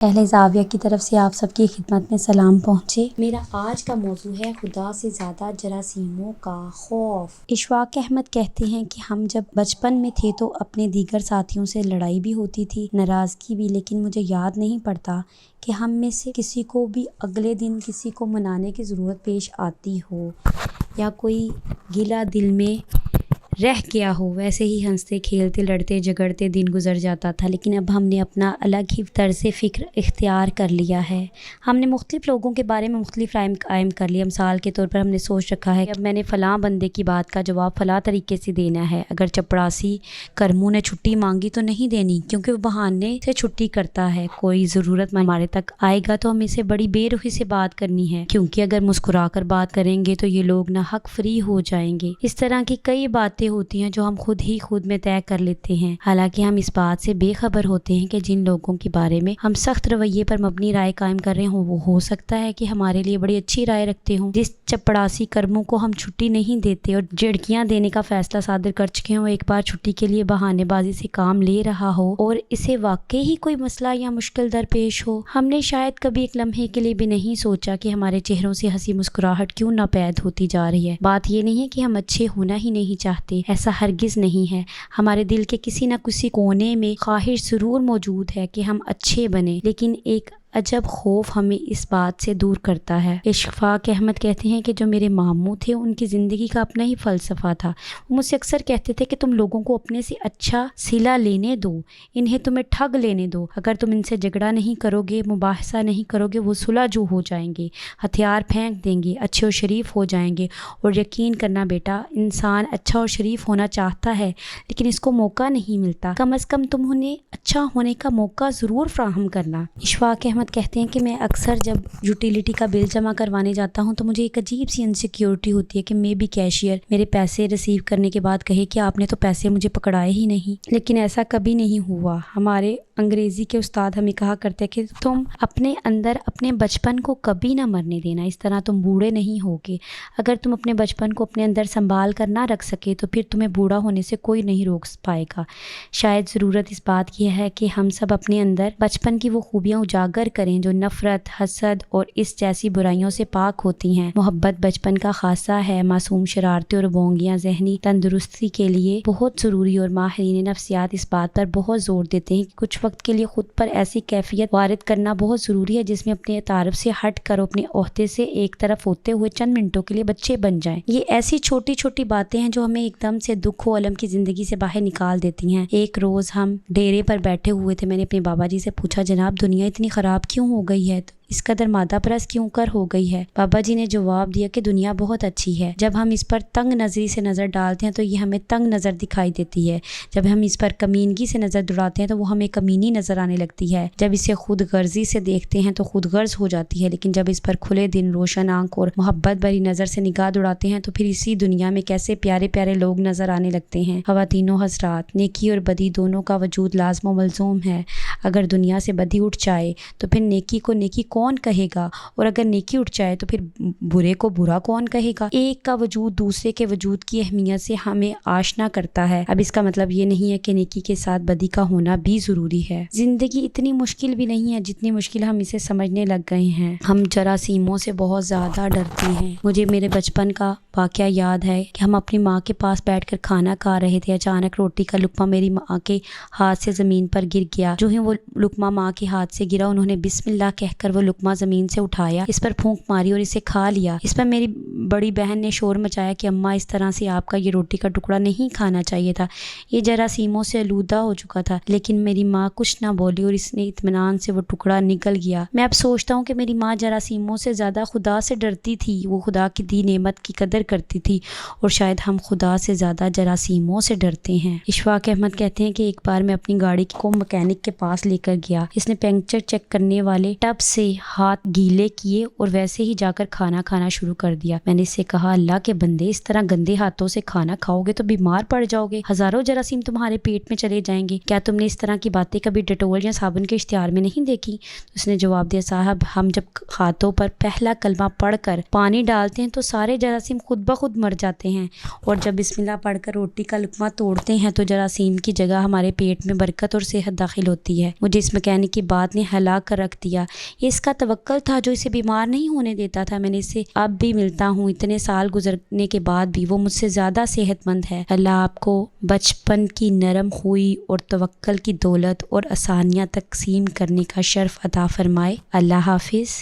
اہل زاویہ کی طرف سے آپ سب کی خدمت میں سلام پہنچے۔ میرا آج کا موضوع ہے خدا سے زیادہ جراثیموں کا خوف۔ اشفاق احمد کہتے ہیں کہ ہم جب بچپن میں تھے تو اپنے دیگر ساتھیوں سے لڑائی بھی ہوتی تھی، ناراضگی بھی، لیکن مجھے یاد نہیں پڑتا کہ ہم میں سے کسی کو بھی اگلے دن کسی کو منانے کی ضرورت پیش آتی ہو یا کوئی گلہ دل میں رہ گیا ہو۔ ویسے ہی ہنستے کھیلتے لڑتے جھگڑتے دن گزر جاتا تھا، لیکن اب ہم نے اپنا الگ ہی طرز فکر اختیار کر لیا ہے۔ ہم نے مختلف لوگوں کے بارے میں مختلف رائے قائم کر لی۔ مثال کے طور پر ہم نے سوچ رکھا ہے کہ اب میں نے فلاں بندے کی بات کا جواب فلاں طریقے سے دینا ہے۔ اگر چپڑاسی کرمو نے چھٹی مانگی تو نہیں دینی، کیونکہ وہ بہانے سے چھٹی کرتا ہے۔ کوئی ضرورت مند ہمارے تک آئے گا تو ہمیں سے بڑی بے رخی سے بات کرنی ہے، کیونکہ اگر مسکرا کر بات کریں گے تو یہ لوگ ناحق فری ہو جائیں گے۔ اس طرح کی کئی باتیں ہوتی ہیں جو ہم خود میں طے کر لیتے ہیں، حالانکہ ہم اس بات سے بے خبر ہوتے ہیں کہ جن لوگوں کے بارے میں ہم سخت رویے پر مبنی رائے قائم کر رہے ہوں وہ ہو سکتا ہے کہ ہمارے لیے بڑی اچھی رائے رکھتے ہوں۔ جس چپڑاسی کرموں کو ہم چھٹی نہیں دیتے اور جھڑکیاں دینے کا فیصلہ صادر کر چکے ہوں، ایک بار چھٹی کے لیے بہانے بازی سے کام لے رہا ہو اور اسے واقعی ہی کوئی مسئلہ یا مشکل درپیش ہو، ہم نے شاید کبھی ایک لمحے کے لیے بھی نہیں سوچا کہ ہمارے چہروں سے ہنسی مسکراہٹ کیوں ناپید ہوتی جا رہی ہے۔ بات یہ نہیں ہے کہ ہم اچھے ہونا ہی نہیں چاہتے، ایسا ہرگز نہیں ہے۔ ہمارے دل کے کسی نہ کسی کونے میں خواہش ضرور موجود ہے کہ ہم اچھے بنیں، لیکن ایک عجب خوف ہمیں اس بات سے دور کرتا ہے۔ اشفاق احمد کہتے ہیں کہ جو میرے ماموں تھے ان کی زندگی کا اپنا ہی فلسفہ تھا۔ وہ مجھ سے اکثر کہتے تھے کہ تم لوگوں کو اپنے سے اچھا صلہ لینے دو، انہیں تمہیں ٹھگ لینے دو۔ اگر تم ان سے جھگڑا نہیں کرو گے، مباحثہ نہیں کرو گے، وہ صلح جو ہو جائیں گے، ہتھیار پھینک دیں گے، اچھے اور شریف ہو جائیں گے۔ اور یقین کرنا بیٹا، انسان اچھا اور شریف ہونا چاہتا ہے لیکن اس کو موقع نہیں ملتا۔ کم از کم تم انہیں اچھا ہونے کا موقع ضرور فراہم کرنا۔ اشفاق احمد کہتے ہیں کہ میں اکثر جب یوٹیلیٹی کا بل جمع کروانے جاتا ہوں تو مجھے ایک عجیب سی انسیکیورٹی ہوتی ہے کہ میں بھی کیشیئر میرے پیسے ریسیو کرنے کے بعد کہے کہ آپ نے تو پیسے مجھے پکڑائے ہی نہیں، لیکن ایسا کبھی نہیں ہوا۔ ہمارے انگریزی کے استاد ہمیں کہا کرتے کہ تم اپنے اندر اپنے بچپن کو کبھی نہ مرنے دینا، اس طرح تم بوڑھے نہیں ہوگے۔ اگر تم اپنے بچپن کو اپنے اندر سنبھال کر نہ رکھ سکے تو پھر تمہیں بوڑھا ہونے سے کوئی نہیں روک پائے گا۔ شاید ضرورت اس بات کی ہے کہ ہم سب اپنے اندر بچپن کی وہ خوبیاں اجاگر کریں جو نفرت، حسد اور اس جیسی برائیوں سے پاک ہوتی ہیں۔ محبت بچپن کا خاصہ ہے۔ معصوم شرارتیں اور بونگیاں ذہنی تندرستی کے لیے بہت ضروری، اور ماہرین نفسیات اس بات پر بہت زور دیتے ہیں کہ کچھ وقت کے لیے خود پر ایسی کیفیت وارد کرنا بہت ضروری ہے جس میں اپنے تعارف سے ہٹ کر اپنے عہدے سے ایک طرف ہوتے ہوئے چند منٹوں کے لیے بچے بن جائیں۔ یہ ایسی چھوٹی چھوٹی باتیں ہیں جو ہمیں ایک دم سے دکھ و الم کی زندگی سے باہر نکال دیتی ہیں۔ ایک روز ہم ڈیرے پر بیٹھے ہوئے تھے، میں نے اپنے بابا جی سے پوچھا جناب دنیا اتنی خراب کیوں ہو گئی ہے، اس قدر مادہ پرست کیوں کر ہو گئی ہے؟ بابا جی نے جواب دیا کہ دنیا بہت اچھی ہے۔ جب ہم اس پر تنگ نظری سے نظر ڈالتے ہیں تو یہ ہمیں تنگ نظر دکھائی دیتی ہے، جب ہم اس پر کمینگی سے نظر دوڑاتے ہیں تو وہ ہمیں کمینی نظر آنے لگتی ہے، جب اسے خود غرضی سے دیکھتے ہیں تو خود غرض ہو جاتی ہے، لیکن جب اس پر کھلے دل، روشن آنکھ اور محبت بھری نظر سے نگاہ دوڑاتے ہیں تو پھر اسی دنیا میں کیسے پیارے پیارے لوگ نظر آنے لگتے ہیں۔ خواتین و حضرات، نیکی اور بدی دونوں کا وجود لازم و ملزوم ہے۔ اگر دنیا سے بدی اٹھ جائے تو پھر نیکی کو نیکی کون کہے گا، اور اگر نیکی اٹھ جائے تو پھر برے کو برا کون کہے گا؟ ایک کا وجود دوسرے کے وجود کی اہمیت سے ہمیں آشنا کرتا ہے۔ اب اس کا مطلب یہ نہیں ہے کہ نیکی کے ساتھ بدی کا ہونا بھی ضروری ہے۔ زندگی اتنی مشکل بھی نہیں ہے جتنی مشکل ہم اسے سمجھنے لگ گئے ہیں۔ ہم جراثیموں سے بہت زیادہ ڈرتے ہیں۔ مجھے میرے بچپن کا واقعہ یاد ہے کہ ہم اپنی ماں کے پاس بیٹھ کر کھانا کھا رہے تھے، اچانک روٹی کا لقمہ میری ماں کے ہاتھ سے زمین پر گر گیا۔ جو ہی وہ لقمہ ماں کے ہاتھ سے گرا، انہوں نے بسم اللہ کہہ کر وہ لقمہ زمین سے اٹھایا، اس پر پھونک ماری اور اسے کھا لیا۔ اس پر میری بڑی بہن نے شور مچایا کہ اماں اس طرح سے آپ کا یہ روٹی کا ٹکڑا نہیں کھانا چاہیے تھا، یہ جراثیموں سے آلودہ ہو چکا تھا، لیکن میری ماں کچھ نہ بولی اور اس نے اطمینان سے وہ ٹکڑا نگل گیا۔ میں اب سوچتا ہوں کہ میری ماں جراثیموں سے زیادہ خدا سے ڈرتی تھی، وہ خدا کی دی نعمت کی قدر کرتی تھی، اور شاید ہم خدا سے زیادہ جراثیموں سے ڈرتے ہیں۔ اشفاق احمد کہتے ہیں کہ ایک بار میں اپنی گاڑی کو مکینک کے پاس لے کر گیا، اس نے پنکچر چیک کرنے والے ٹب سے ہاتھ گیلے کیے اور ویسے ہی جا کر کھانا کھانا شروع کر دیا۔ میں نے اس سے کہا اللہ کے بندے، اس طرح گندے ہاتھوں سے کھانا کھاؤ گے تو بیمار پڑ جاؤ گے، ہزاروں جراثیم تمہارے پیٹ میں چلے جائیں گے، کیا تم نے اس طرح کی باتیں کبھی ڈیٹول یا صابن کے اشتہار میں نہیں دیکھی؟ اس نے جواب دیا صاحب، ہم جب ہاتھوں پر پہلا کلمہ پڑھ کر پانی ڈالتے ہیں تو سارے جراثیم خود بخود مر جاتے ہیں، اور جب بسم اللہ پڑھ کر روٹی کا لقمہ توڑتے ہیں تو جراثیم کی جگہ ہمارے پیٹ میں برکت اور صحت داخل ہوتی ہے۔ مجھے اس مکینک کی بات نے ہلا کر رکھ دیا۔ یہ اس کا توکل تھا جو اسے بیمار نہیں ہونے دیتا تھا۔ میں نے اسے اب بھی ملتا ہوں، اتنے سال گزرنے کے بعد بھی وہ مجھ سے زیادہ صحت مند ہے۔ اللہ آپ کو بچپن کی نرم خوئی اور توکل کی دولت اور آسانیاں تقسیم کرنے کا شرف عطا فرمائے۔ اللہ حافظ۔